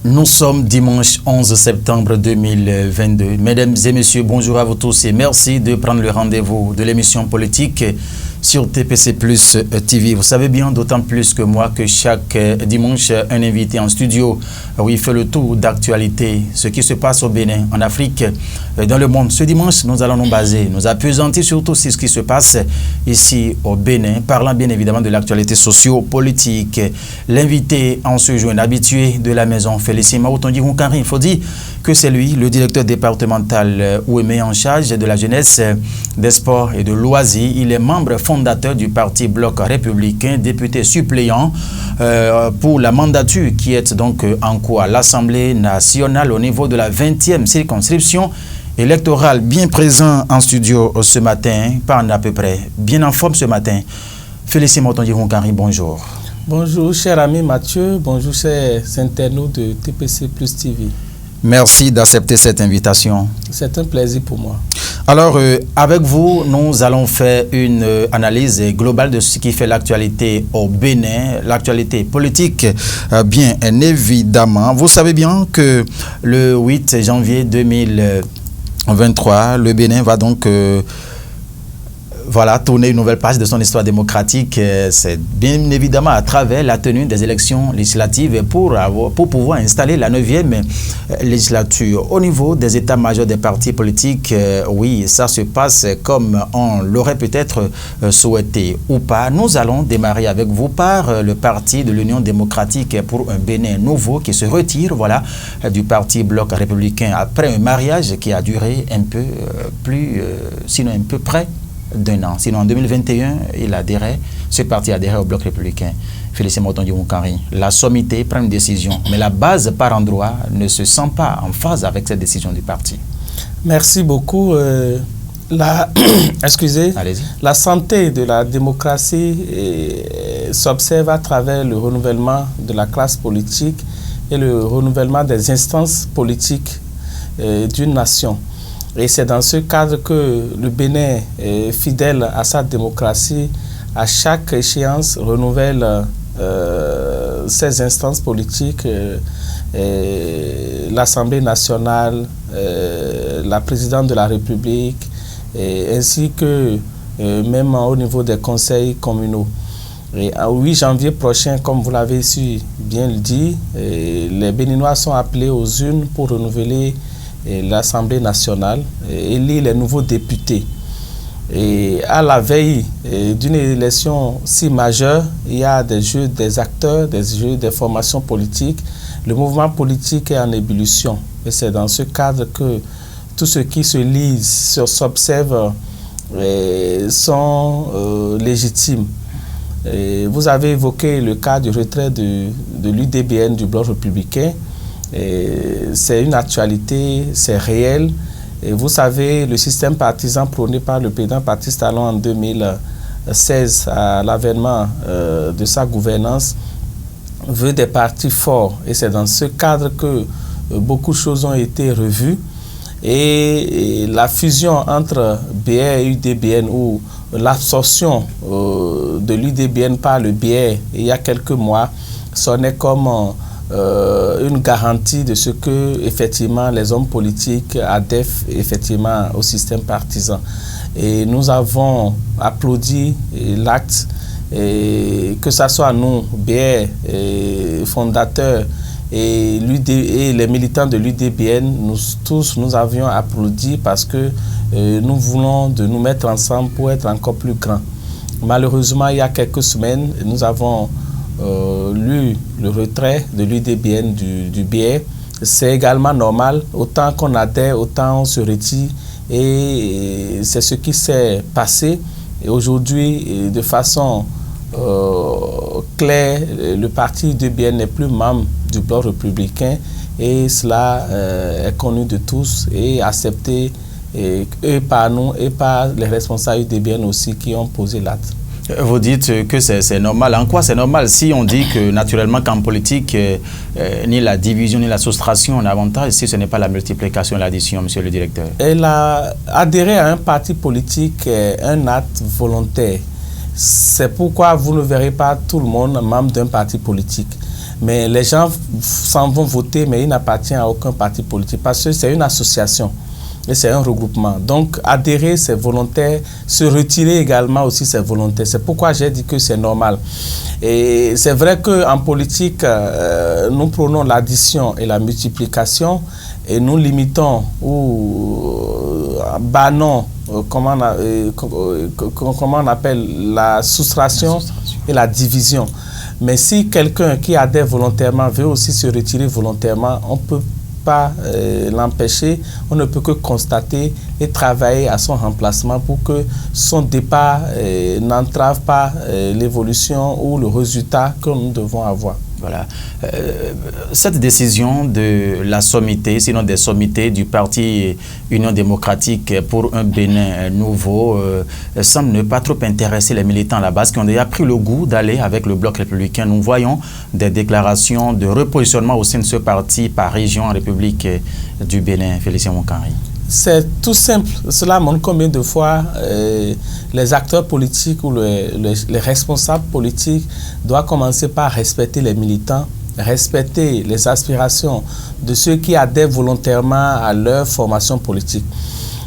Nous sommes dimanche 11 septembre 2022. Mesdames et messieurs, bonjour à vous tous et merci de prendre le rendez-vous de l'émission politique sur TPC Plus TV. Vous savez bien, d'autant plus que moi, que chaque dimanche, un invité en studio, il fait le tour d'actualité, ce qui se passe au Bénin, en Afrique, dans le monde. Ce dimanche, nous allons nous appesantir surtout sur ce qui se passe ici au Bénin, parlant bien évidemment de l'actualité socio-politique. L'invité en ce jour, un habitué de la maison, Félicien Maoutondi-Rounkari, il faut dire que c'est lui, le directeur départemental Ouémé en charge de la jeunesse, des sports et de loisirs. Il est membre fondateur du parti Bloc républicain, député suppléant pour la mandature qui est donc en cours à l'Assemblée nationale au niveau de la 20e circonscription électorale. Bien présent en studio ce matin, pas à peu près, bien en forme ce matin. Félicien Maoutondi-Rounkari, bonjour. Bonjour cher ami Mathieu, bonjour chers internautes de TPC Plus TV. Merci d'accepter cette invitation. C'est un plaisir pour moi. Alors, avec vous, nous allons faire une analyse globale de ce qui fait l'actualité au Bénin, l'actualité politique, bien évidemment. Vous savez bien que le 8 janvier 2023, le Bénin va donc tourner une nouvelle page de son histoire démocratique. C'est bien évidemment à travers la tenue des élections législatives pour pouvoir installer la 9e législature. Au niveau des états-majors des partis politiques, oui, ça se passe comme on l'aurait peut-être souhaité ou pas. Nous allons démarrer avec vous par le parti de l'Union démocratique pour un Bénin nouveau qui se retire du parti Bloc républicain après un mariage qui a duré un peu sinon un peu près d'un an. Sinon, en 2021, ce parti adhérait au Bloc républicain. Félicien Maoutondi-Rounkari. La sommité prend une décision, mais la base par endroit ne se sent pas en phase avec cette décision du parti. Merci beaucoup. La santé de la démocratie s'observe à travers le renouvellement de la classe politique et le renouvellement des instances politiques d'une nation. Et c'est dans ce cadre que le Bénin, fidèle à sa démocratie, à chaque échéance renouvelle ses instances politiques, l'Assemblée nationale, la présidente de la République, ainsi que même au niveau des conseils communaux. Et au 8 janvier prochain, comme vous l'avez su bien le dire, les Béninois sont appelés aux urnes pour renouveler l'Assemblée nationale, élire les nouveaux députés. Et à la veille d'une élection si majeure, il y a des jeux des acteurs, des formations politiques. Le mouvement politique est en ébullition. Et c'est dans ce cadre que tout ce qui se lise, s'observe, sont légitimes. Et vous avez évoqué le cas du retrait de l'UDBN du Bloc républicain. C'est une actualité, c'est réel. Et vous savez, le système partisan prôné par le président Patrice Talon en 2016 à l'avènement de sa gouvernance veut des partis forts. Et c'est dans ce cadre que beaucoup de choses ont été revues. Et la fusion entre BR et UDBN, ou l'absorption de l'UDBN par le BR il y a quelques mois, sonnait comme une garantie de ce que effectivement les hommes politiques adhèrent effectivement au système partisan. Et nous avons applaudi l'acte, que ce soit nous, BR, fondateurs, et les militants de l'UDBN, nous avions applaudi parce que nous voulons de nous mettre ensemble pour être encore plus grands. Malheureusement, il y a quelques semaines, nous avons lu le retrait de l'UDBN du BR. C'est également normal, autant qu'on adhère, autant on se retire, et c'est ce qui s'est passé. Et aujourd'hui, de façon claire, le parti UDBN n'est plus membre du Bloc républicain, et cela est connu de tous et accepté et par nous et par les responsables UDBN aussi qui ont posé l'acte. Vous dites que c'est normal. En quoi c'est normal si on dit que naturellement qu'en politique, ni la division ni la soustraction ont avantage si ce n'est pas la multiplication et l'addition, monsieur le directeur? Adhérer à un parti politique est un acte volontaire. C'est pourquoi vous ne verrez pas tout le monde membre d'un parti politique. Mais les gens s'en vont voter, mais ils n'appartiennent à aucun parti politique parce que c'est une association et c'est un regroupement. Donc, adhérer, c'est volontaire. Se retirer également aussi, c'est volontaire. C'est pourquoi j'ai dit que c'est normal. Et c'est vrai qu'en politique, nous prenons l'addition et la multiplication et nous limitons ou bannons comment on appelle la soustraction et la division. Mais si quelqu'un qui adhère volontairement veut aussi se retirer volontairement, on ne peut pas l'empêcher, on ne peut que constater et travailler à son remplacement pour que son départ n'entrave pas l'évolution ou le résultat que nous devons avoir. Voilà. Cette décision de la sommité, sinon des sommités du parti Union démocratique pour un Bénin nouveau, semble ne pas trop intéresser les militants à la base qui ont déjà pris le goût d'aller avec le bloc républicain. Nous voyons des déclarations de repositionnement au sein de ce parti par région en République du Bénin. Félicien Moukari. C'est tout simple. Cela montre combien de fois les acteurs politiques ou les responsables politiques doivent commencer par respecter les militants, respecter les aspirations de ceux qui adhèrent volontairement à leur formation politique.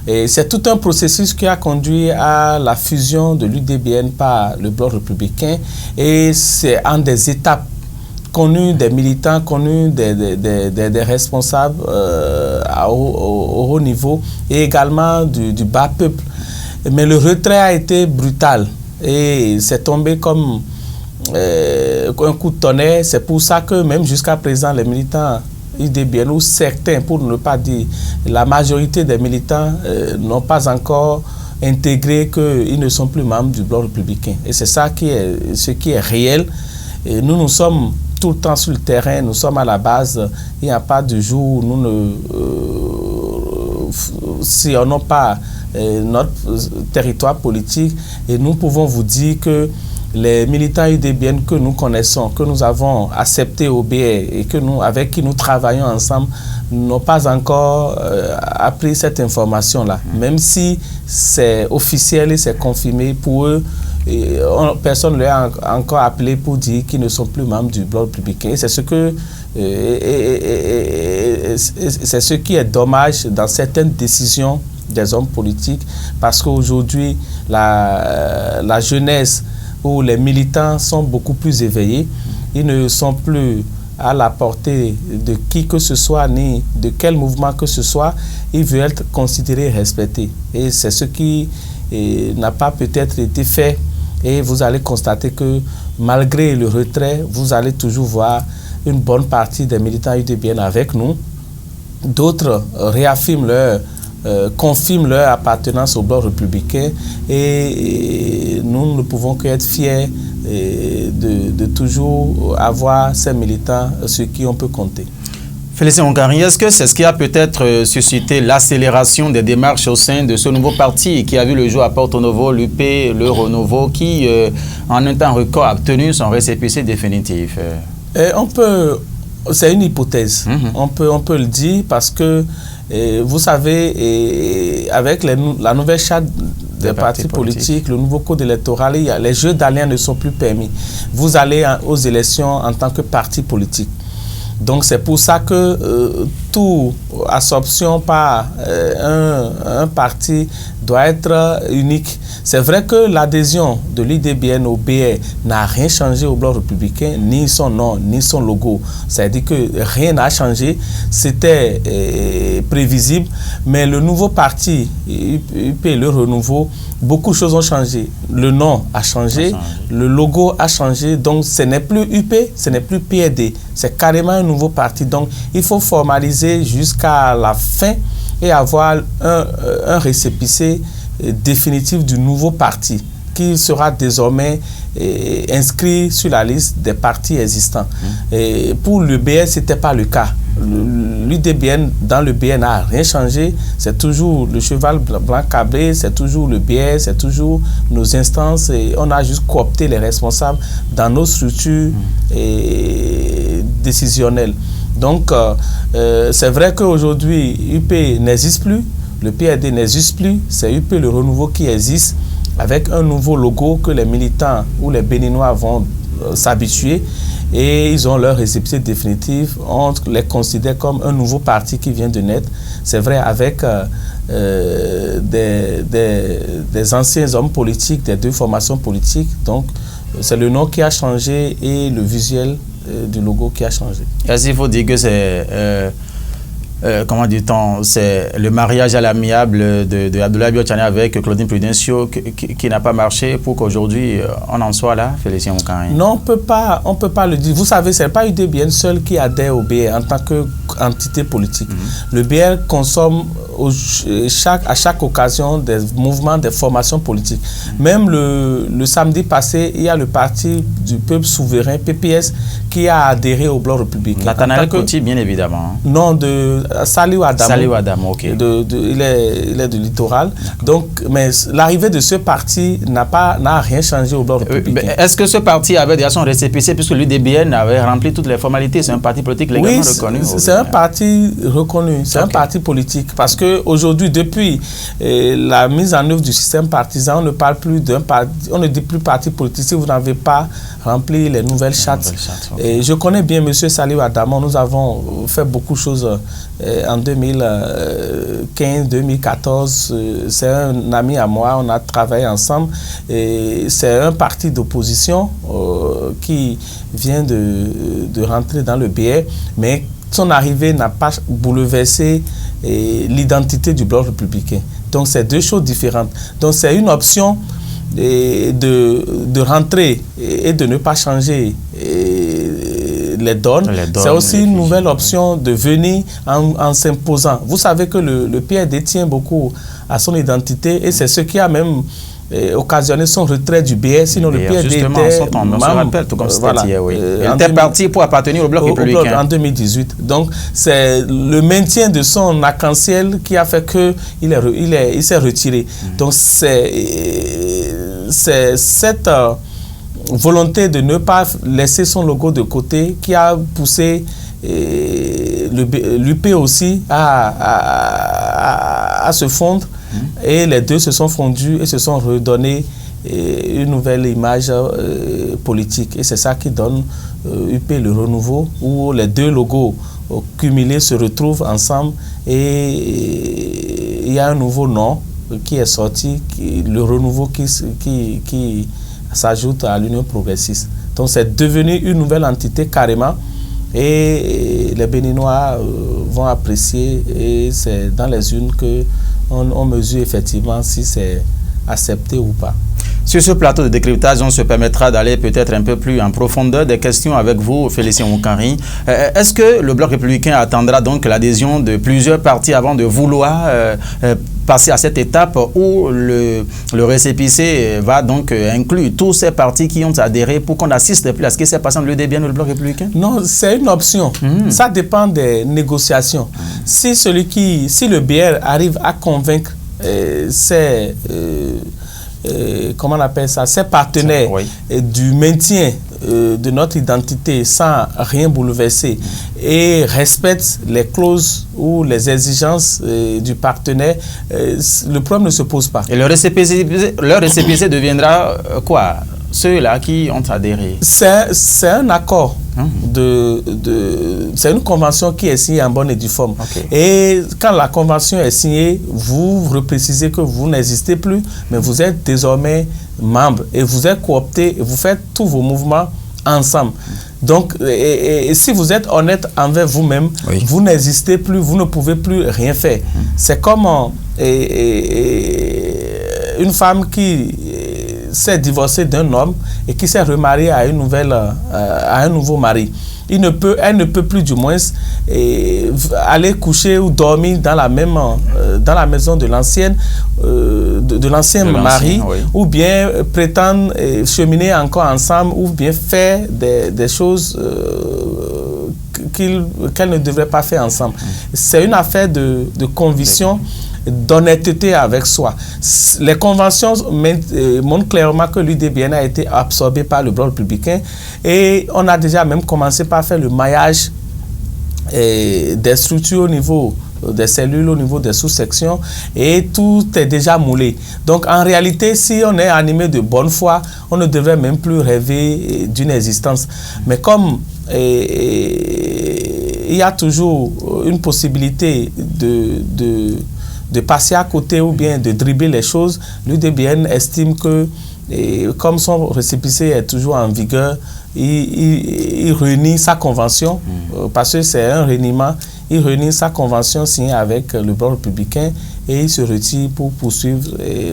Et c'est tout un processus qui a conduit à la fusion de l'UDBN par le bloc républicain et c'est en des étapes connu des militants, connu des responsables au haut niveau et également du bas peuple. Mais le retrait a été brutal et c'est tombé comme un coup de tonnerre. C'est pour ça que même jusqu'à présent, les militants UDBN, ou certains, pour ne pas dire la majorité des militants, n'ont pas encore intégré qu'ils ne sont plus membres du bloc républicain. Et c'est ça ce qui est réel. Et nous sommes tout le temps sur le terrain, nous sommes à la base. Il n'y a pas de jour où nous ne sillonnons pas notre territoire politique. Et nous pouvons vous dire que les militants UDBN que nous connaissons, que nous avons acceptés au BR et avec qui nous travaillons ensemble, n'ont pas encore appris cette information-là. Même si c'est officiel et c'est confirmé pour eux, personne ne les a encore appelé pour dire qu'ils ne sont plus membres du bloc républicain. C'est ce qui est dommage dans certaines décisions des hommes politiques, parce qu'aujourd'hui, la jeunesse ou les militants sont beaucoup plus éveillés. Ils ne sont plus à la portée de qui que ce soit, ni de quel mouvement que ce soit. Ils veulent être considérés et respectés. Et c'est ce qui n'a pas peut-être été fait. Et vous allez constater que malgré le retrait, vous allez toujours voir une bonne partie des militants UDBN avec nous. D'autres réaffirment confirment leur appartenance au bloc républicain et nous ne pouvons qu'être fiers de toujours avoir ces militants sur qui on peut compter. Félicien Moukari, est-ce que c'est ce qui a peut-être suscité l'accélération des démarches au sein de ce nouveau parti qui a vu le jour à Porto Novo, l'UP, le Renouveau, qui en un temps record a obtenu son récépissé définitif? C'est une hypothèse, on peut le dire parce que vous savez, avec la nouvelle charte des partis politiques, le nouveau code électoral, les jeux d'alliance ne sont plus permis. Vous allez aux élections en tant que parti politique. Donc c'est pour ça que toute absorption par un parti doit être unique. C'est vrai que l'adhésion de l'UDBN au BR n'a rien changé au bloc républicain, ni son nom, ni son logo. C'est-à-dire que rien n'a changé, c'était prévisible, mais le nouveau parti, UP, le Renouveau, beaucoup de choses ont changé. Le nom a changé, le logo a changé, donc ce n'est plus UP, ce n'est plus PRD, c'est carrément un nouveau parti. Donc il faut formaliser jusqu'à la fin et avoir un récépissé définitif du nouveau parti qui sera désormais inscrit sur la liste des partis existants. Et pour le BN, ce n'était pas le cas. L'UDBN, dans le BN, n'a rien changé. C'est toujours le cheval blanc cabré, c'est toujours le BN, c'est toujours nos instances. Et on a juste coopté les responsables dans nos structures décisionnelles. Donc, c'est vrai qu'aujourd'hui, UP n'existe plus, le PRD n'existe plus, c'est UP le renouveau qui existe, avec un nouveau logo que les militants ou les Béninois vont s'habituer. Et ils ont leur récépissé définitive. On les considère comme un nouveau parti qui vient de naître. C'est vrai, avec des anciens hommes politiques, des deux formations politiques. Donc, c'est le nom qui a changé et le visuel du logo qui a changé. Est-ce qu'il faut dire que c'est... comment dit-on, c'est le mariage à l'amiable de Abdoulaye Biotchane avec Claudine Prudencio qui n'a pas marché pour qu'aujourd'hui on en soit là, Félicien Oukanri? Non, on peut pas le dire. Vous savez, ce n'est pas UDBN seul qui adhère au BR en tant qu'entité politique. Le BR consomme à chaque occasion des mouvements, des formations politiques. Même le samedi passé, il y a le Parti du Peuple Souverain, PPS, qui a adhéré au Bloc républicain. Nathanaël Coty, bien évidemment. Non, de Saliou Adamo. Saliou Adamo, ok. Il est du littoral. Donc, mais l'arrivée de ce parti n'a rien changé au Bloc républicain. Est-ce que ce parti avait déjà son récépissé puisque l'UDBN avait rempli toutes les formalités? C'est un parti politique légalement reconnu. C'est un parti reconnu. C'est un parti politique. Parce qu'aujourd'hui, depuis la mise en œuvre du système partisan, on ne parle plus d'un parti, on ne dit plus parti politique si vous n'avez pas rempli les nouvelles chartes. Et je connais bien M. Saliou Adamo. Nous avons fait beaucoup de choses en 2015-2014. C'est un ami à moi. On a travaillé ensemble. C'est un parti d'opposition qui vient de rentrer dans le BR. Mais son arrivée n'a pas bouleversé l'identité du Bloc républicain. Donc, c'est deux choses différentes. Donc, c'est une option de rentrer et de ne pas changer les donnes. C'est aussi une nouvelle option de venir en s'imposant. Vous savez que le PRD tient beaucoup à son identité et c'est ce qui a même occasionné son retrait du BR, sinon le PRD était on se rappelle, tout comme c'était hier, oui. Il était parti pour appartenir au Bloc républicain. En 2018. Donc, c'est le maintien de son arc-en-ciel qui a fait qu'il s'est retiré. Donc, c'est cette volonté de ne pas laisser son logo de côté qui a poussé l'UP aussi à se fondre. Et les deux se sont fondus et se sont redonnés une nouvelle image politique. Et c'est ça qui donne UP le renouveau, où les deux logos cumulés se retrouvent ensemble et il y a un nouveau nom qui est sorti, le renouveau qui s'ajoute à l'Union progressiste. Donc c'est devenu une nouvelle entité carrément et les Béninois vont apprécier et c'est dans les urnes qu'on mesure effectivement si c'est accepté ou pas. Sur ce plateau de décryptage, on se permettra d'aller peut-être un peu plus en profondeur des questions avec vous, Félicien Oukanri. Est-ce que le Bloc républicain attendra donc l'adhésion de plusieurs partis avant de vouloir passer à cette étape où le récépissé va donc inclure tous ces partis qui ont adhéré pour qu'on assiste plus à ce qui s'est passé dans l'UDBN ou le Bloc républicain? Non, c'est une option. Ça dépend des négociations. Si le BR arrive à convaincre comment on appelle ça, ses partenaires du maintien de notre identité sans rien bouleverser et respecte les clauses ou les exigences du partenaire, le problème ne se pose pas. Et leur récépissé deviendra quoi? Ceux-là qui ont adhéré? C'est un accord. C'est une convention qui est signée en bonne et due forme. Et quand la convention est signée, vous reprécisez que vous n'existez plus, mais vous êtes désormais membre et vous êtes coopté et vous faites tous vos mouvements ensemble. Donc, et si vous êtes honnête envers vous-même, vous n'existez plus, vous ne pouvez plus rien faire. C'est comme une femme qui s'est divorcée d'un homme et qui s'est remariée à un nouveau mari. Elle ne peut plus du moins aller coucher ou dormir dans la maison de l'ancienne de l'ancien mari, oui. Ou bien prétendent cheminer encore ensemble, ou bien faire des choses qu'elles ne devraient pas faire ensemble. C'est une affaire de conviction, d'honnêteté avec soi. Les conventions montrent clairement que l'UDBN a été absorbé par le bloc républicain et on a déjà même commencé par faire le maillage des structures au niveau des cellules, au niveau des sous-sections, et tout est déjà moulé. Donc en réalité, si on est animé de bonne foi, on ne devrait même plus rêver d'une existence. Mais comme il y a toujours une possibilité de passer à côté ou bien de dribbler les choses, l'UDBN estime que, comme son récépissé est toujours en vigueur, il réunit sa convention, parce que c'est un reniement, il réunit sa convention signée avec le bloc républicain et il se retire pour poursuivre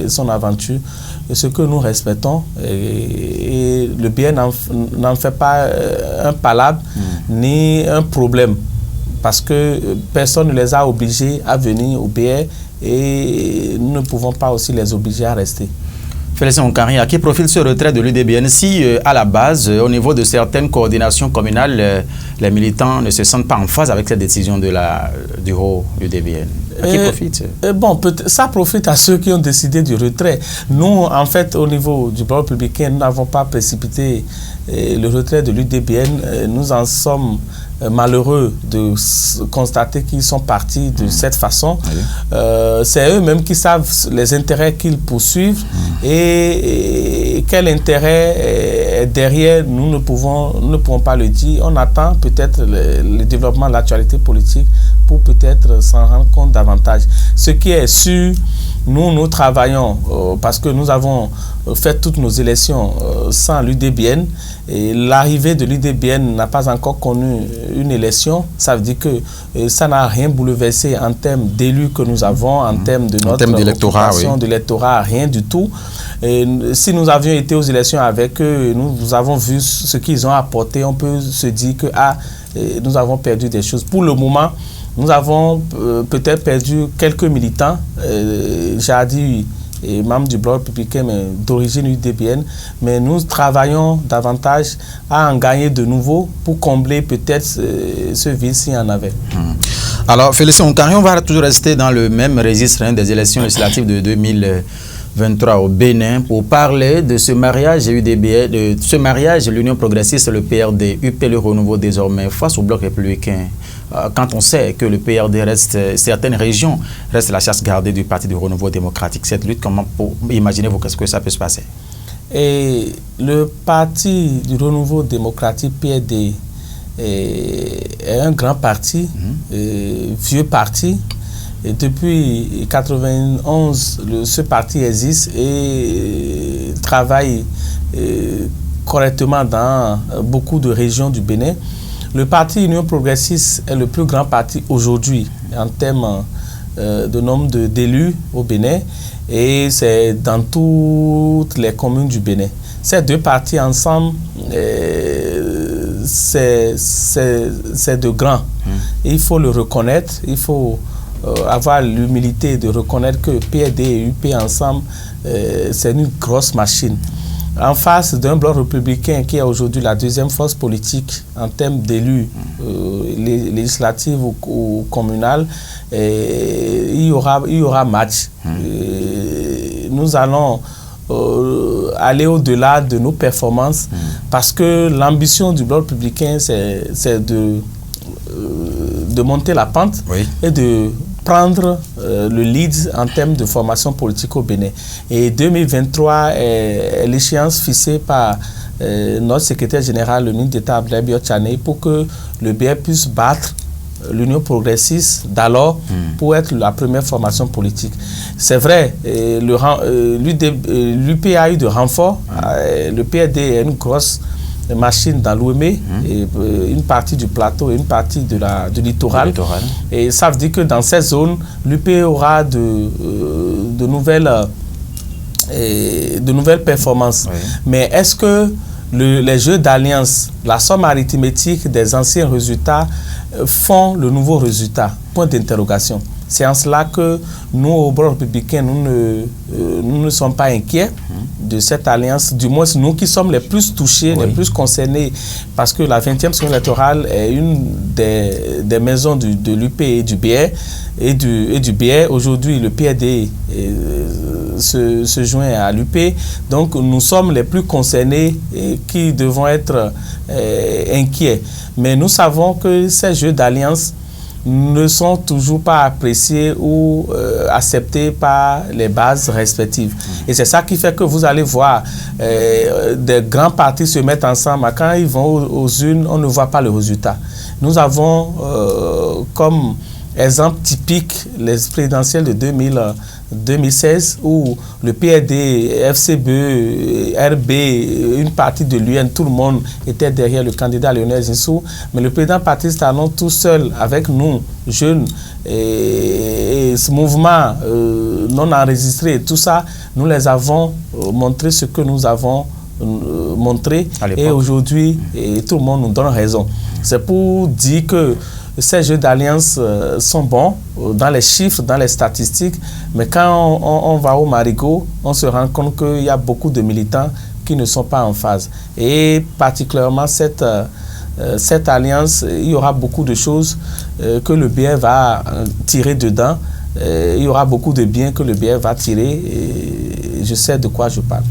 son aventure. Ce que nous respectons, et le BN n'en fait pas un palabre ni un problème, parce que personne ne les a obligés à venir au BR et nous ne pouvons pas aussi les obliger à rester. Félicien Onkari, à qui profite ce retrait de l'UDBN si, à la base, au niveau de certaines coordinations communales, les militants ne se sentent pas en phase avec cette décision du haut UDBN? À qui profite? Bon, ça profite à ceux qui ont décidé du retrait. Nous, en fait, au niveau du bloc républicain, nous n'avons pas précipité le retrait de l'UDBN. Nous en sommes malheureux de constater qu'ils sont partis de cette façon. C'est eux-mêmes qui savent les intérêts qu'ils poursuivent et quel intérêt est derrière, nous ne pouvons pas le dire. On attend peut-être le développement de l'actualité politique pour peut-être s'en rendre compte davantage. Ce qui est sûr, nous travaillons parce que nous avons fait toutes nos élections sans l'UDBN et l'arrivée de l'UDBN n'a pas encore connu une élection. Ça veut dire que ça n'a rien bouleversé en termes d'élus que nous avons, en termes de notre occupation d'électorat, rien du tout. Et si nous avions été aux élections avec eux, nous avons vu ce qu'ils ont apporté, on peut se dire que nous avons perdu des choses. Pour le moment, nous avons peut-être perdu quelques militants, j'ai dit membres du bloc républicain, mais d'origine UDBN, mais nous travaillons davantage à en gagner de nouveau pour combler peut-être ce vide s'il y en avait. Alors, Félicien Onkari, on va toujours rester dans le même registre des élections législatives de 2023 au Bénin pour parler de ce mariage UDBN, de ce mariage l'Union progressiste, le PRD, UP le renouveau désormais face au bloc républicain. Quand on sait que le PRD reste, certaines régions restent la chasse gardée du Parti du renouveau démocratique, cette lutte, comment imaginez-vous qu'est-ce que ça peut se passer? Et le Parti du renouveau démocratique, PRD, est un grand parti, vieux parti. Et depuis 1991, ce parti existe et travaille correctement dans beaucoup de régions du Bénin. Le parti Union progressiste est le plus grand parti aujourd'hui en termes de nombre d'élus au Bénin et c'est dans toutes les communes du Bénin. Ces deux partis ensemble, c'est de grands. Il faut le reconnaître, il faut avoir l'humilité de reconnaître que PRD et UP ensemble, c'est une grosse machine. En face d'un bloc républicain qui est aujourd'hui la deuxième force politique en termes d'élus législatifs ou communales, il y aura match. Nous allons aller au-delà de nos performances parce que l'ambition du bloc républicain, c'est de monter la pente et de prendre le lead en termes de formation politique au Bénin. Et 2023 est l'échéance fixée par notre secrétaire général, le ministre d'État Abdoulaye Biot-Chané, pour que le BR puisse battre l'Union progressiste d'alors pour être la première formation politique. C'est vrai, l'UP a eu de renforts, le PRD est une grosse machine dans l'Ouémé, une partie du plateau et une partie du littoral. Et ça veut dire que dans ces zones, l'UP aura de nouvelles performances. Mais est-ce que les jeux d'alliance, la somme arithmétique des anciens résultats font le nouveau résultat? Point d'interrogation. C'est en cela que nous, au Bloc républicain, nous ne sommes pas inquiets de cette alliance, du moins nous qui sommes les plus touchés, les plus concernés, parce que la 20e session électorale est une des maisons de l'UP et du BR. Et du BR. Aujourd'hui, le PRD se joint à l'UP. Donc, nous sommes les plus concernés et qui devons être inquiets. Mais nous savons que ces jeux d'alliance ne sont toujours pas appréciés ou acceptés par les bases respectives. Et c'est ça qui fait que vous allez voir des grands partis se mettre ensemble. Quand ils vont aux urnes, on ne voit pas le résultat. Nous avons comme exemple typique les présidentielles de 2016 où le PRD, FCB, RB, une partie de l'UN, tout le monde était derrière le candidat Lionel Zinsou, mais le président Patrice Talon tout seul avec nous, jeunes, et ce mouvement non enregistré, tout ça, nous les avons montré ce que nous avons montré et aujourd'hui tout le monde nous donne raison. C'est pour dire que ces jeux d'alliance sont bons dans les chiffres, dans les statistiques, mais quand on va au marigot, on se rend compte qu'il y a beaucoup de militants qui ne sont pas en phase. Et particulièrement cette alliance, il y aura beaucoup de choses que le BR va tirer dedans. Il y aura beaucoup de biens que le BR va tirer et je sais de quoi je parle.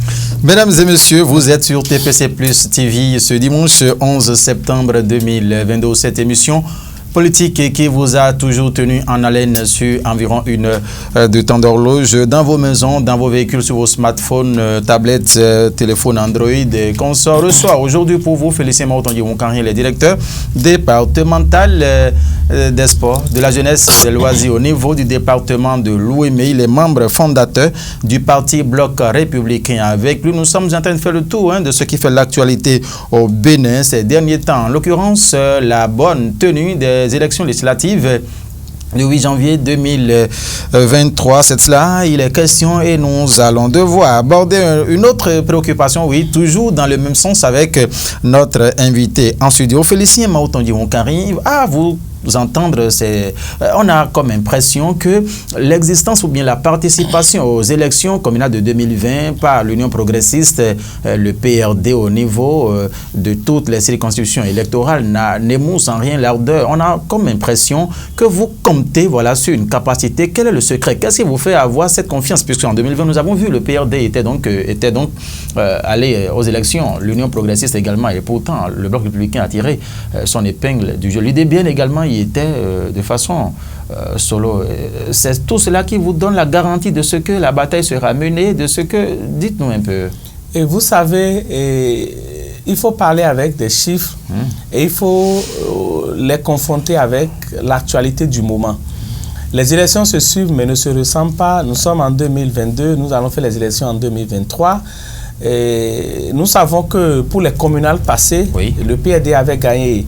Mesdames et messieurs, vous êtes sur TPC Plus TV ce dimanche 11 septembre 2022. Cette émission politique qui vous a toujours tenu en haleine sur environ une heure de temps d'horloge dans vos maisons, dans vos véhicules, sur vos smartphones, tablettes, téléphones Android et qu'on se reçoit aujourd'hui pour vous. Félicien Maoutongi Moukanri, le directeur départemental des sports, de la jeunesse et des loisirs au niveau du département de l'Ouémé, les membres fondateurs du parti Bloc républicain. Avec lui, nous sommes en train de faire le tour de ce qui fait l'actualité au Bénin ces derniers temps. En l'occurrence, la bonne tenue des élections législatives le 8 janvier 2023, c'est cela, il est question et nous allons devoir aborder une autre préoccupation, oui, toujours dans le même sens avec notre invité en studio, Félicien Maoutongi Moukanri. À vous entendre, on a comme impression que l'existence ou bien la participation aux élections communales de 2020 par l'Union progressiste, le PRD au niveau de toutes les circonscriptions électorales n'émousse en rien l'ardeur. On a comme impression que vous comptez sur une capacité. Quel est le secret? Qu'est-ce qui vous fait avoir cette confiance? Puisqu'en 2020, nous avons vu le PRD était donc allé aux élections, l'Union progressiste également, et pourtant le Bloc républicain a tiré son épingle du jeu. L'UDBN également y était de façon solo. C'est tout cela qui vous donne la garantie de ce que la bataille sera menée, de ce que... Dites-nous un peu. Et vous savez, il faut parler avec des chiffres et il faut les confronter avec l'actualité du moment. Les élections se suivent mais ne se ressemblent pas. Nous sommes en 2022, nous allons faire les élections en 2023. Et nous savons que pour les communales passées, le PRD avait gagné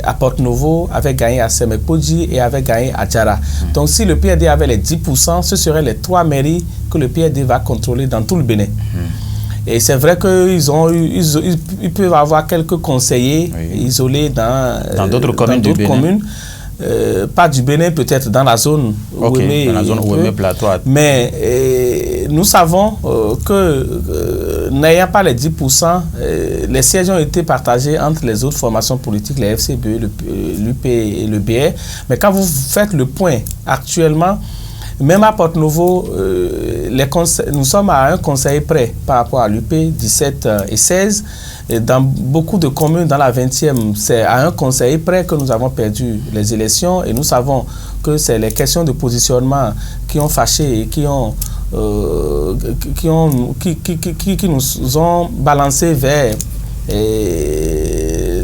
à Porte-Novo, avait gagné à Semekpodji et avait gagné à Djara. Donc si le PRD avait les 10%, ce seraient les 3 mairies que le PRD va contrôler dans tout le Bénin. Et c'est vrai qu'ils peuvent avoir quelques conseillers isolés dans d'autres communes. Pas du Bénin, peut-être dans la zone Ouémé, dans la zone Ouémé plateau. Mais nous savons que n'ayant pas les 10%, les sièges ont été partagés entre les autres formations politiques, les FCB, l'UP et le BR. Mais quand vous faites le point actuellement, même à Porte-Novo, nous sommes à un conseil près par rapport à l'UP, 17 et 16. Et dans beaucoup de communes, dans la 20e, c'est à un conseil près que nous avons perdu les élections. Et nous savons que c'est les questions de positionnement qui ont fâché et qui nous ont balancé vers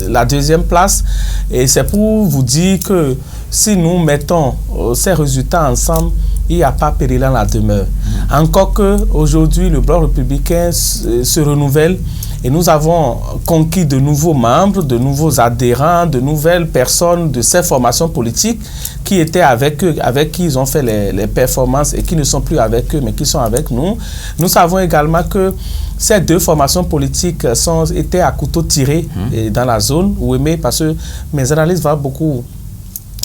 la deuxième place. Et c'est pour vous dire que si nous mettons ces résultats ensemble, il n'y a pas péril en la demeure. Encore qu'aujourd'hui, le Bloc républicain se renouvelle et nous avons conquis de nouveaux membres, de nouveaux adhérents, de nouvelles personnes de ces formations politiques qui étaient avec eux, avec qui ils ont fait les performances et qui ne sont plus avec eux, mais qui sont avec nous. Nous savons également que ces deux formations politiques étaient à couteau tiré dans la zone Ouémé, parce que mes analyses vont beaucoup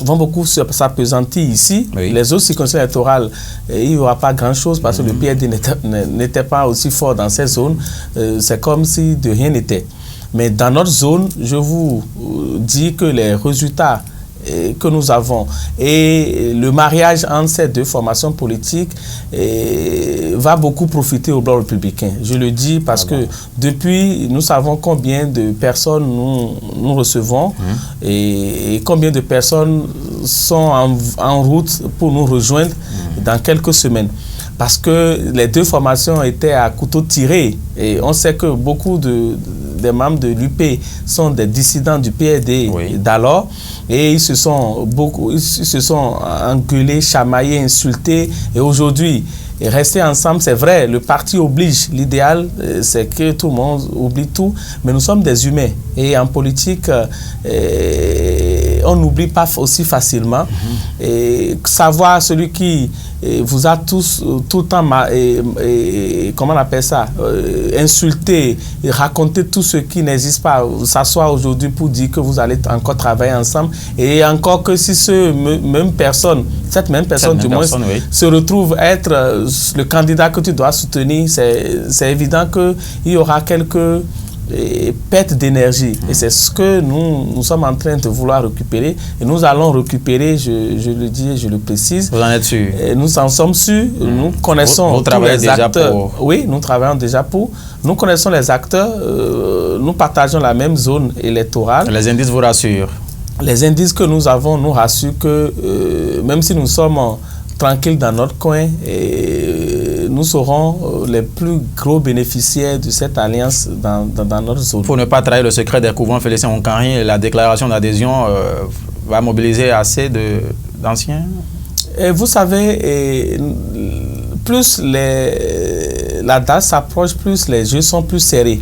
vont beaucoup s'appesantir ici. Oui. Les autres circonscriptions électorales, il n'y aura pas grand-chose parce que le PRD n'était pas aussi fort dans ces zones. C'est comme si de rien n'était. Mais dans notre zone, je vous dis que les résultats que nous avons et le mariage entre ces deux formations politiques va beaucoup profiter au Bloc républicain. Je le dis parce que depuis, nous savons combien de personnes nous recevons et combien de personnes sont en route pour nous rejoindre dans quelques semaines. Parce que les deux formations étaient à couteau tiré et on sait que beaucoup des membres de l'UP sont des dissidents du PRD d'alors et ils se sont engueulés, chamaillés, insultés et aujourd'hui rester ensemble, c'est vrai, le parti oblige. L'idéal, c'est que tout le monde oublie tout, mais nous sommes des humains et en politique, on n'oublie pas aussi facilement. Et savoir celui qui vous a tous tout le temps, comment on appelle ça, insulté, raconter tout ce qui n'existe pas, s'asseoir aujourd'hui pour dire que vous allez encore travailler ensemble et encore que si cette même personne du moins, se retrouve être le candidat que tu dois soutenir, c'est évident qu'il y aura quelques perte d'énergie. Et c'est ce que nous sommes en train de vouloir récupérer. Et nous allons récupérer, je le dis et je le précise. Vous en êtes sûr? Et nous en sommes sûrs. Nous connaissons tous les acteurs. Oui, nous travaillons déjà pour. Nous connaissons les acteurs. Nous partageons la même zone électorale. Les indices vous rassurent? Les indices que nous avons nous rassurent que même si nous sommes tranquilles dans notre coin, nous serons les plus gros bénéficiaires de cette alliance dans notre zone. Pour ne pas trahir le secret des couvents Félicien Oncanry, la déclaration d'adhésion va mobiliser assez d'anciens? Vous savez, plus la date s'approche, plus les jeux sont plus serrés.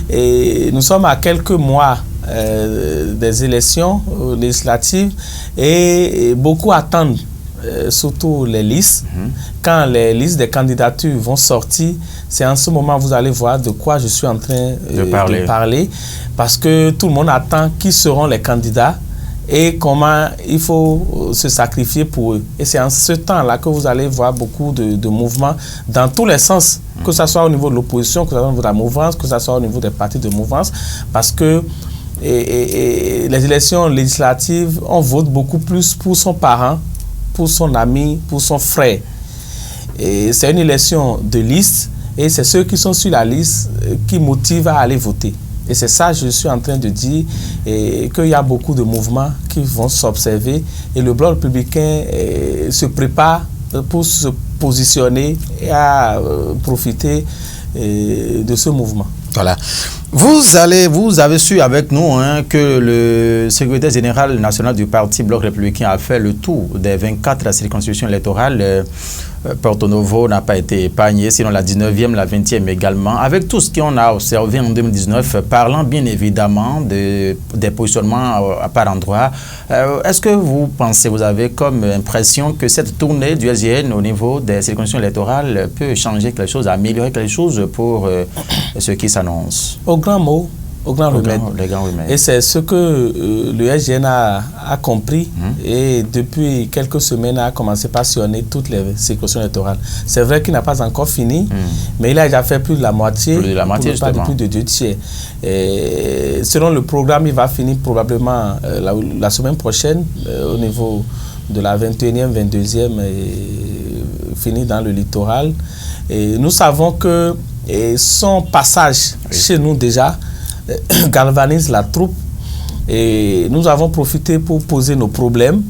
Et nous sommes à quelques mois des élections législatives et beaucoup attendent. Surtout les listes. Quand les listes des candidatures vont sortir, c'est en ce moment que vous allez voir de quoi je suis en train de parler. Parce que tout le monde attend qui seront les candidats et comment il faut se sacrifier pour eux. Et c'est en ce temps-là que vous allez voir beaucoup de mouvements dans tous les sens, que ce soit au niveau de l'opposition, que ce soit au niveau de la mouvance, que ce soit au niveau des partis de mouvance, parce que les élections législatives, on vote beaucoup plus pour son parent, pour son ami, pour son frère. Et c'est une élection de liste et c'est ceux qui sont sur la liste qui motivent à aller voter. Et c'est ça que je suis en train de dire, qu'il y a beaucoup de mouvements qui vont s'observer et le Bloc républicain se prépare pour se positionner et à profiter de ce mouvement. Voilà. Vous avez su avec nous que le secrétaire général national du parti Bloc républicain a fait le tour des 24 circonscriptions électorales. Porto Novo n'a pas été épargné, sinon la 19e, la 20e également. Avec tout ce qu'on a observé en 2019, parlant bien évidemment des positionnements par endroit, est-ce que vous pensez, vous avez comme impression que cette tournée du SGN au niveau des circonscriptions électorales peut changer quelque chose, améliorer quelque chose pour ce qui s'annonce? Au grand mot, au grand remède. Et c'est ce que le SGN a compris et depuis quelques semaines a commencé à sillonner toutes les circonscriptions électorales. C'est vrai qu'il n'a pas encore fini, mais il a déjà fait plus de la moitié, plus de 2 tiers. Et selon le programme, il va finir probablement la semaine prochaine au niveau de la 21e, 22e, fini dans le littoral. Et nous savons que son passage chez nous déjà galvanise la troupe et nous avons profité pour poser nos problèmes.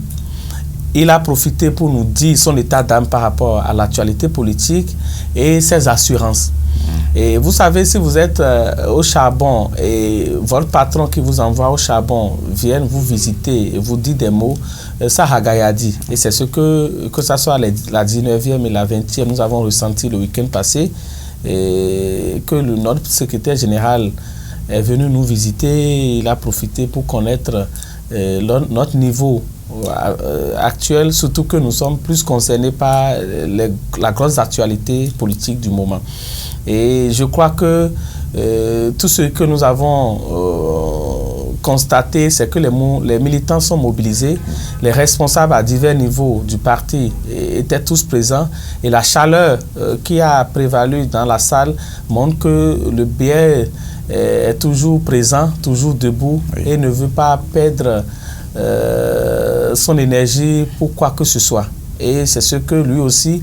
Il a profité pour nous dire son état d'âme par rapport à l'actualité politique et ses assurances. Et vous savez, si vous êtes au charbon et votre patron qui vous envoie au charbon vient vous visiter et vous dit des mots, ça hagayadi. Et c'est ce que ce soit la 19e et la 20e, nous avons ressenti le week-end passé et que notre secrétaire général est venu nous visiter. Il a profité pour connaître notre niveau actuel, surtout que nous sommes plus concernés par la grosse actualité politique du moment. Et je crois que tout ce que nous avons constaté, c'est que les militants sont mobilisés, les responsables à divers niveaux du parti étaient tous présents et la chaleur qui a prévalu dans la salle montre que le BR est toujours présent, toujours debout et ne veut pas perdre son énergie pour quoi que ce soit. Et c'est ce que lui aussi,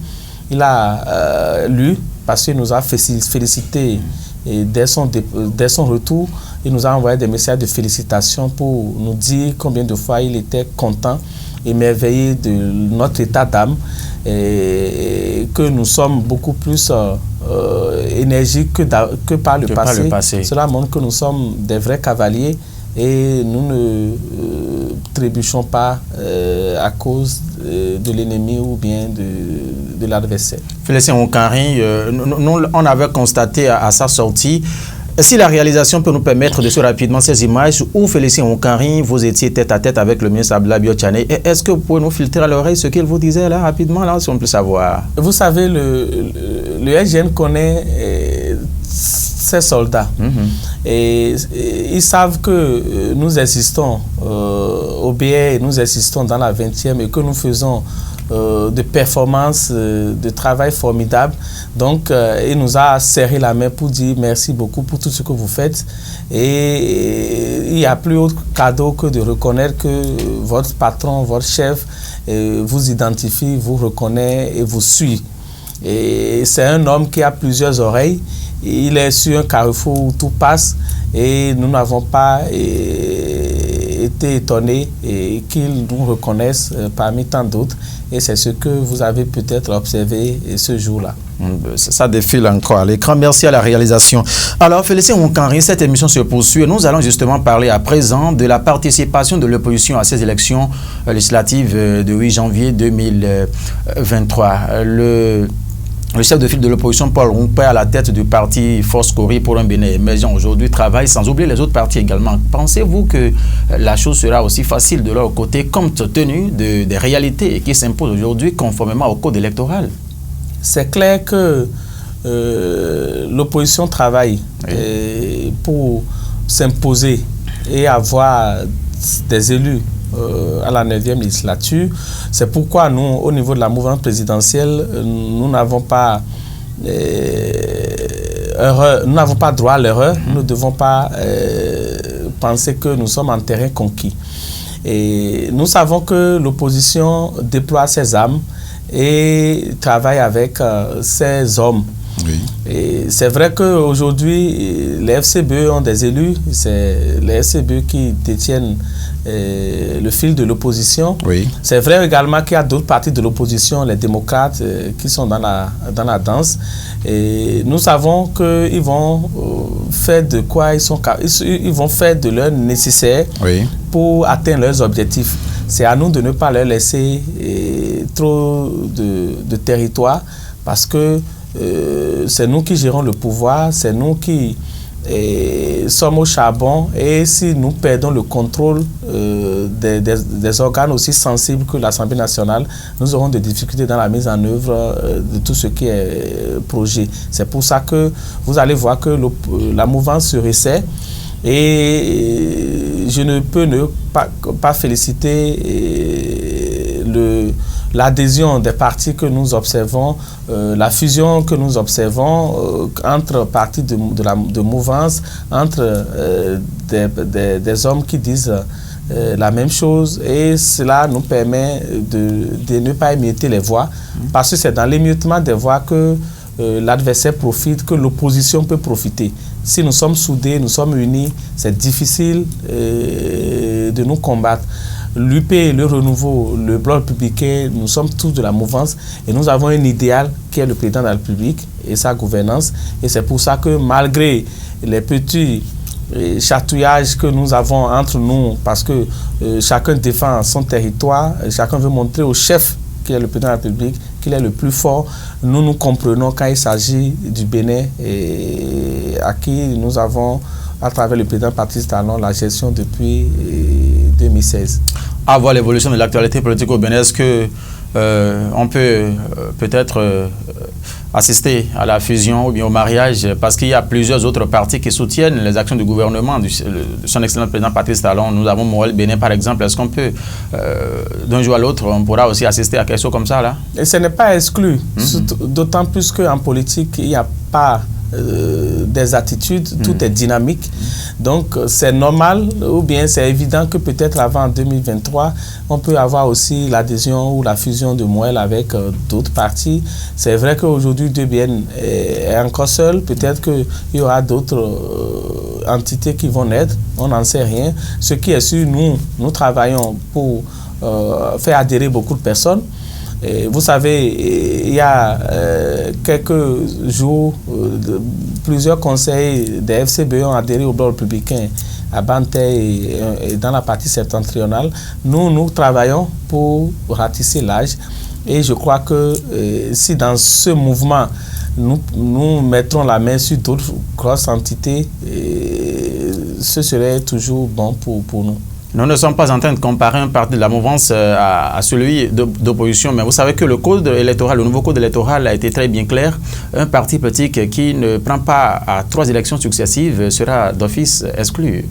il a lu parce qu'il nous a félicité et dès son retour, il nous a envoyé des messages de félicitations pour nous dire combien de fois il était content, émerveillé de notre état d'âme et que nous sommes beaucoup plus énergiques que par le passé. Cela montre que nous sommes des vrais cavaliers et nous ne trébuchons pas à cause de l'ennemi ou bien de l'adversaire. Félicien Oukari, on avait constaté à sa sortie, si la réalisation peut nous permettre de suivre rapidement ces images où Félicien Oukari, vous étiez tête à tête avec le ministre Abdoulaye Bio-Tchane, est-ce que vous pouvez nous filtrer à l'oreille ce qu'il vous disait là rapidement, là, si on peut savoir? Vous savez, le SGN connaît ses soldats et ils savent que nous existons au BR, nous existons dans la 20e et que nous faisons de performances, de travail formidable. Donc, il nous a serré la main pour dire merci beaucoup pour tout ce que vous faites. Et il n'y a plus autre cadeau que de reconnaître que votre patron, votre chef vous identifie, vous reconnaît et vous suit. Et c'est un homme qui a plusieurs oreilles. Il est sur un carrefour où tout passe et nous n'avons pas été étonnés qu'il nous reconnaisse parmi tant d'autres. Et c'est ce que vous avez peut-être observé ce jour-là. Ça défile encore à l'écran. Merci à la réalisation. Alors, Félicien Oukari, cette émission se poursuit. Nous allons justement parler à présent de la participation de l'opposition à ces élections législatives de 8 janvier 2023. Le chef de file de l'opposition, Paul Rompé, à la tête du parti Force Cori pour un Bénin émergent aujourd'hui, travaille sans oublier les autres partis également. Pensez-vous que la chose sera aussi facile de leur côté, compte tenu des réalités qui s'imposent aujourd'hui conformément au code électoral? C'est clair que l'opposition travaille pour s'imposer et avoir des élus à la 9e législature. C'est pourquoi nous, au niveau de la mouvance présidentielle, nous n'avons pas droit à l'erreur. Nous ne devons pas penser que nous sommes en terrain conquis. Et nous savons que l'opposition déploie ses armes et travaille avec ses hommes. Oui. Et c'est vrai qu'aujourd'hui, les FCBE ont des élus. C'est les FCBE qui détiennent le fil de l'opposition. Oui. C'est vrai également qu'il y a d'autres partis de l'opposition, les démocrates, qui sont dans la danse. Et nous savons qu'ils vont faire de quoi ils vont faire de leur nécessaire pour atteindre leurs objectifs. C'est à nous de ne pas leur laisser trop de territoire parce que c'est nous qui gérons le pouvoir, c'est nous qui sommes au charbon et si nous perdons le contrôle des organes aussi sensibles que l'Assemblée nationale, nous aurons des difficultés dans la mise en œuvre de tout ce qui est projet. C'est pour ça que vous allez voir que la mouvance se resserre et je ne peux pas féliciter l'adhésion des partis que nous observons, la fusion que nous observons entre partis de mouvance, entre des hommes qui disent la même chose et cela nous permet de ne pas émietter les voix parce que c'est dans l'émiettement des voix que l'adversaire profite, que l'opposition peut profiter. Si nous sommes soudés, nous sommes unis, c'est difficile de nous combattre. L'UP, le renouveau, le bloc républicain, nous sommes tous de la mouvance et nous avons un idéal qui est le président de la République et sa gouvernance. Et c'est pour ça que malgré les petits chatouillages que nous avons entre nous, parce que chacun défend son territoire, chacun veut montrer au chef qui est le président de la République qu'il est le plus fort, nous nous comprenons quand il s'agit du Bénin et à qui nous avons, à travers le président Patrice Talon, la gestion depuis 2016. À voir l'évolution de l'actualité politique au Bénin, est-ce que on peut peut-être assister à la fusion ou bien au mariage, parce qu'il y a plusieurs autres partis qui soutiennent les actions du gouvernement, de son excellent président Patrice Talon. Nous avons Moël Bénin, par exemple. Est-ce qu'on peut, d'un jour à l'autre, on pourra aussi assister à quelque chose comme ça, là? Et ce n'est pas exclu, d'autant plus qu'en politique, il n'y a pas des attitudes, tout est dynamique. Donc, c'est normal, ou bien c'est évident que peut-être avant 2023, on peut avoir aussi l'adhésion ou la fusion de Moël avec d'autres partis. C'est vrai qu'aujourd'hui, 2BN est encore seul. Peut-être qu'il y aura d'autres entités qui vont naître. On n'en sait rien. Ce qui est sûr, nous travaillons pour faire adhérer beaucoup de personnes. Et vous savez, il y a quelques jours, plusieurs conseils des FCBE ont adhéré au bloc républicain à Banté et dans la partie septentrionale. Nous travaillons pour ratisser l'âge et je crois que si dans ce mouvement, nous mettrons la main sur d'autres grosses entités, ce serait toujours bon pour nous. Nous ne sommes pas en train de comparer un parti de la mouvance à celui d'opposition, mais vous savez que le code électoral, le nouveau code électoral a été très bien clair. Un parti politique qui ne prend pas à 3 élections successives sera d'office exclu.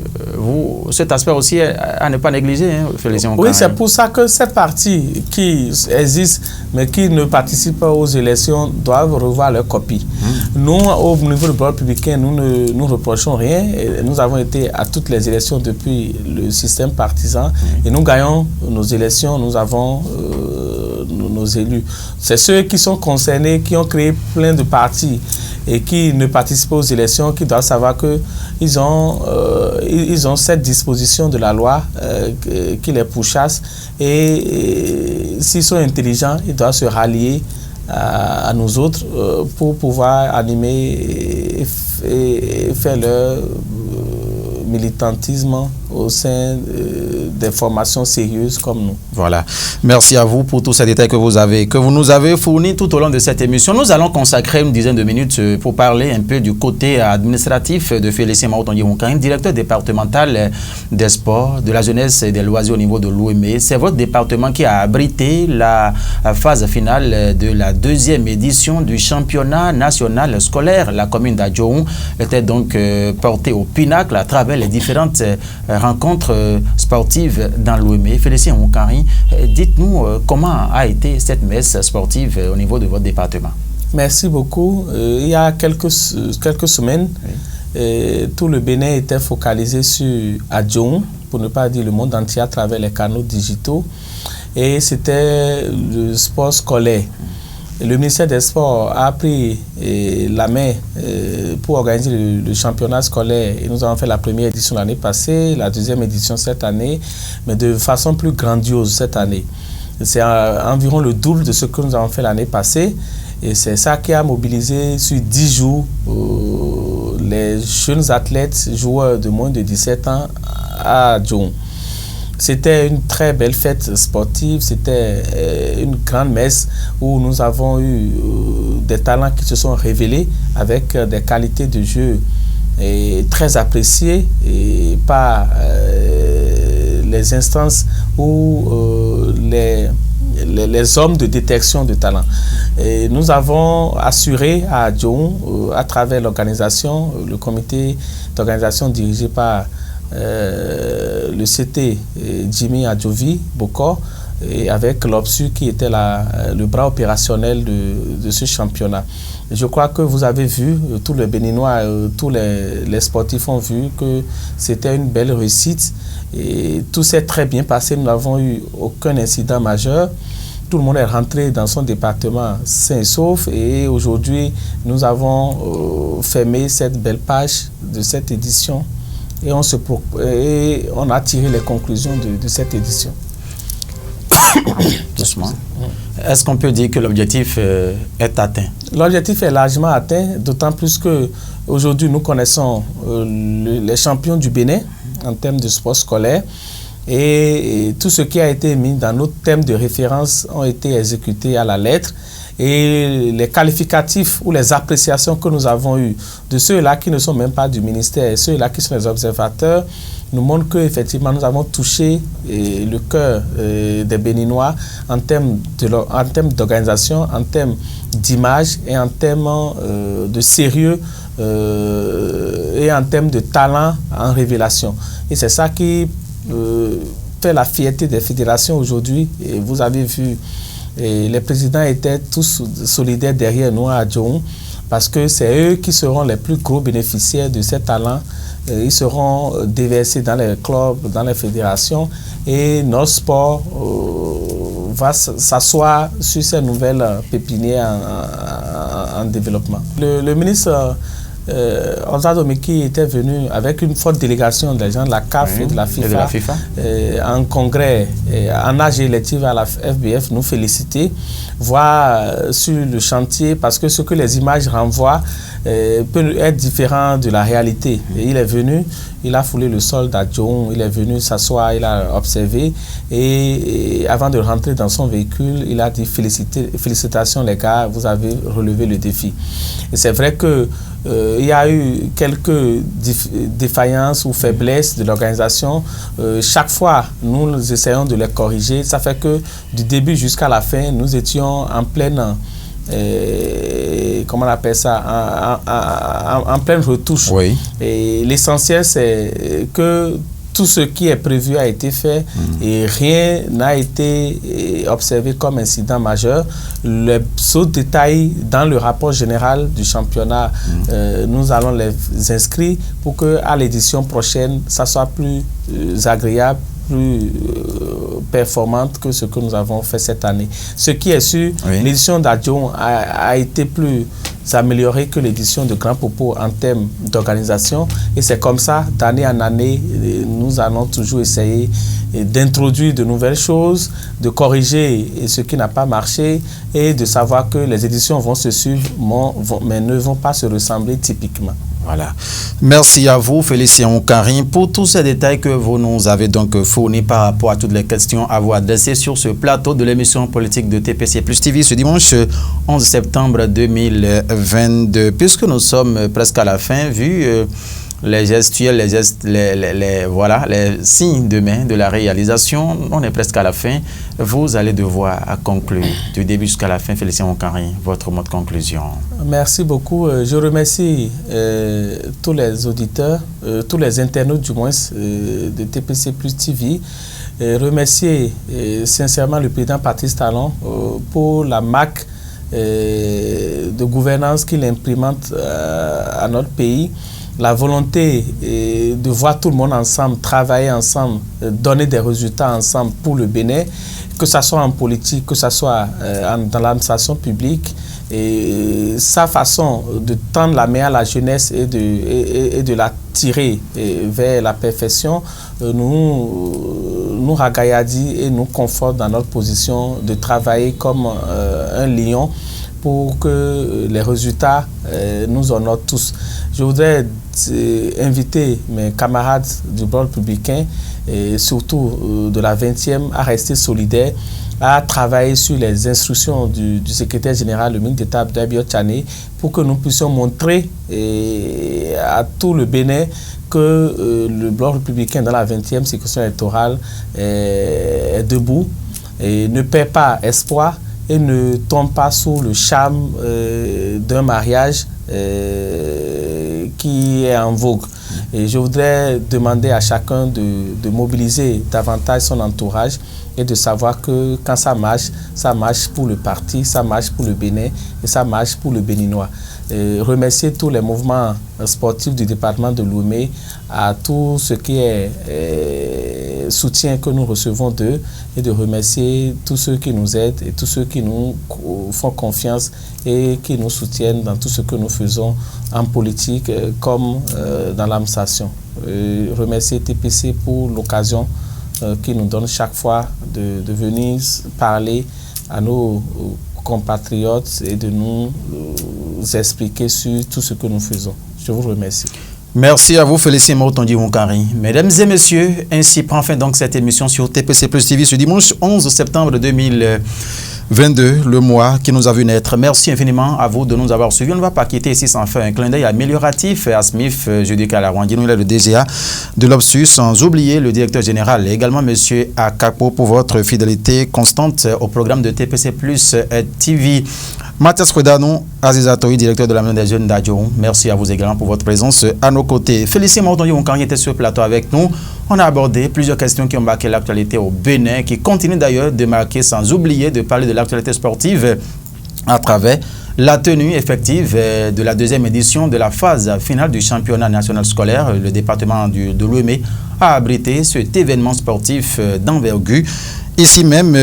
Cet aspect aussi à ne pas négliger, hein, Félicien. Oui, c'est pour ça que ces partis qui existent, mais qui ne participent pas aux élections, doivent revoir leur copie. Nous, au niveau du bloc républicain, nous ne nous reprochons rien. Et nous avons été à toutes les élections depuis le système partisan et nous gagnons nos élections, nous avons nos élus. C'est ceux qui sont concernés, qui ont créé plein de partis et qui ne participent pas aux élections, qui doivent savoir qu'ils ont cette disposition de la loi qui les pourchasse et s'ils sont intelligents, ils doivent se rallier à nous autres pour pouvoir animer et faire leur militantisme au sein des formations sérieuses comme nous. Voilà. Merci à vous pour tous ces détails que vous nous avez fournis tout au long de cette émission. Nous allons consacrer une dizaine de minutes pour parler un peu du côté administratif de Félicien Maotongi-Wonkarin, directeur départemental des sports, de la jeunesse et des loisirs au niveau de l'OME. C'est votre département qui a abrité la phase finale de la 2e édition du championnat national scolaire. La commune d'Adjoun était donc portée au pinacle à travers les différentes rencontres sportives dans l'OME. Félicien Wonkarin, dites-nous comment a été cette messe sportive au niveau de votre département. Merci beaucoup. Il y a quelques semaines, tout le Bénin était focalisé sur Adjoun, pour ne pas dire le monde entier, à travers les canaux digitaux. Et c'était le sport scolaire. Le ministère des Sports a pris la main pour organiser le championnat scolaire. Et nous avons fait la première édition l'année passée, la 2e édition cette année, mais de façon plus grandiose cette année. C'est environ le double de ce que nous avons fait l'année passée. Et c'est ça qui a mobilisé sur 10 jours les jeunes athlètes, joueurs de moins de 17 ans à Adjoun. C'était une très belle fête sportive, c'était une grande messe où nous avons eu des talents qui se sont révélés avec des qualités de jeu très appréciées par les instances ou les hommes de détection de talent. Et nous avons assuré à Adjoun, à travers l'organisation, le comité d'organisation dirigé par le CT Jimmy Adjovi Bokor et avec l'OPSU qui était le bras opérationnel de ce championnat. Je crois que vous avez vu, tous les Béninois, tous les sportifs ont vu que c'était une belle réussite et tout s'est très bien passé. Nous n'avons eu aucun incident majeur. Tout le monde est rentré dans son département sain et sauf et aujourd'hui nous avons fermé cette belle page de cette édition. Et on a tiré les conclusions de cette édition. Doucement. Est-ce qu'on peut dire que l'objectif est atteint? L'objectif est largement atteint, d'autant plus qu'aujourd'hui nous connaissons les champions du Bénin en termes de sport scolaire et tout ce qui a été mis dans nos thèmes de référence ont été exécutés à la lettre. Et les qualificatifs ou les appréciations que nous avons eues de ceux-là qui ne sont même pas du ministère, ceux-là qui sont les observateurs, nous montre qu'effectivement, nous avons touché le cœur des Béninois en termes d'organisation, en termes d'image et en termes de sérieux et en termes de talent en révélation. Et c'est ça qui fait la fierté des fédérations aujourd'hui. Et vous avez vu, les présidents étaient tous solidaires derrière nous à Djohou, parce que c'est eux qui seront les plus gros bénéficiaires de ces talents. Ils seront déversés dans les clubs, dans les fédérations, et notre sport va s'asseoir sur ces nouvelles pépinières en développement. Le ministre Osado Miki était venu avec une forte délégation des gens de la CAF et de la FIFA, en congrès, en âge électif à la FBF, nous féliciter, voir sur le chantier, parce que ce que les images renvoient peut être différent de la réalité. Et il est venu, il a foulé le sol d'Adjoun, il est venu s'asseoir, il a observé, et avant de rentrer dans son véhicule, il a dit félicitations les gars, vous avez relevé le défi. Et c'est vrai que il y a eu quelques défaillances ou faiblesses de l'organisation. Chaque fois, nous essayons de les corriger. Ça fait que du début jusqu'à la fin, nous étions en pleine, comment on appelle ça, en pleine retouche. Oui. Et l'essentiel, c'est que tout ce qui est prévu a été fait et rien n'a été observé comme incident majeur. Les autres détails dans le rapport général du championnat, nous allons les inscrire pour qu'à l'édition prochaine, ça soit plus agréable, plus performante que ce que nous avons fait cette année. Ce qui est sûr, l'édition d'Adjoun a été plus améliorée que l'édition de Grand Popo en termes d'organisation, et c'est comme ça, d'année en année, nous allons toujours essayer d'introduire de nouvelles choses, de corriger ce qui n'a pas marché et de savoir que les éditions vont se suivre, mais ne vont pas se ressembler typiquement. Voilà. Merci à vous, Félicien Karim, pour tous ces détails que vous nous avez donc fournis par rapport à toutes les questions à vous adresser sur ce plateau de l'émission politique de TPC Plus TV ce dimanche 11 septembre 2022. Puisque nous sommes presque à la fin, vu les gestuels, les gestes, voilà, les signes de main de la réalisation, on est presque à la fin. Vous allez devoir conclure du début jusqu'à la fin. Félicien Okari, votre mot de conclusion. Merci beaucoup. Je remercie tous les auditeurs, tous les internautes du moins de TPC Plus TV. Remercier sincèrement le président Patrice Talon pour la marque de gouvernance qu'il implémente à notre pays. La volonté de voir tout le monde ensemble, travailler ensemble, donner des résultats ensemble pour le Bénin, que ce soit en politique, que ce soit dans l'administration publique. Et sa façon de tendre la main à la jeunesse et de la tirer vers la perfection nous ragaillardit et nous conforte dans notre position de travailler comme un lion pour que les résultats nous honorent tous. Je voudrais inviter mes camarades du bloc républicain et surtout de la 20e à rester solidaires, à travailler sur les instructions du secrétaire général, le ministre d'État Abdoulaye Tchane, pour que nous puissions montrer à tout le Bénin que le bloc républicain dans la 20e circonscription électorale est debout et ne perd pas espoir et ne tombe pas sous le charme d'un mariage qui est en vogue. Et je voudrais demander à chacun de mobiliser davantage son entourage et de savoir que quand ça marche pour le parti, ça marche pour le Bénin et ça marche pour le Béninois. Remercier tous les mouvements sportifs du département de Lomé, à tout ce qui est soutien que nous recevons d'eux, et de remercier tous ceux qui nous aident et tous ceux qui nous font confiance et qui nous soutiennent dans tout ce que nous faisons en politique comme dans l'administration. Remercier TPC pour l'occasion qui nous donne chaque fois de venir parler à nos compatriotes et de nous expliquer sur tout ce que nous faisons. Je vous remercie. Merci à vous, Félicien Motondi Wonkari. Mesdames et messieurs, ainsi prend fin donc cette émission sur TPC Plus TV ce dimanche 11 septembre 2022. 22, le mois qui nous a vu naître. Merci infiniment à vous de nous avoir suivis. On ne va pas quitter ici sans faire un clin d'œil amélioratif à Smith Judica Larouandino, il est le DGA de l'Obsus, sans oublier le directeur général et également M. Akapo pour votre fidélité constante au programme de TPC Plus TV. Mathias Redano, Azizatoui, directeur de la Maison des Jeunes d'Adjoum. Merci à vous également pour votre présence à nos côtés. Félicien Mortonio, quand il était sur le plateau avec nous, on a abordé plusieurs questions qui ont marqué l'actualité au Bénin, qui continuent d'ailleurs de marquer, sans oublier de parler de l'actualité sportive à travers la tenue effective de la deuxième édition de la phase finale du championnat national scolaire. Le département de l'Ouémé a abrité cet événement sportif d'envergure. Ici même,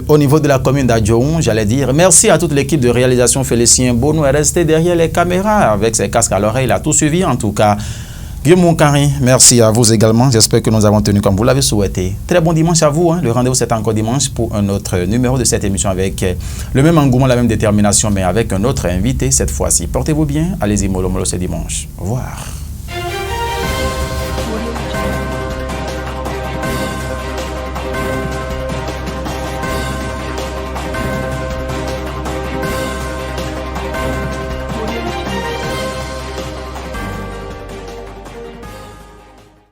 au niveau de la commune d'Adjoum, j'allais dire merci à toute l'équipe de réalisation. Félicien Bono est resté derrière les caméras avec ses casques à l'oreille. Il a tout suivi en tout cas. Guillaume Moncari, merci à vous également. J'espère que nous avons tenu comme vous l'avez souhaité. Très bon dimanche à vous. Le rendez-vous c'est encore dimanche pour un autre numéro de cette émission avec le même engouement, la même détermination, mais avec un autre invité cette fois-ci. Portez-vous bien. Allez-y, mollo mollo, c'est dimanche. Au revoir.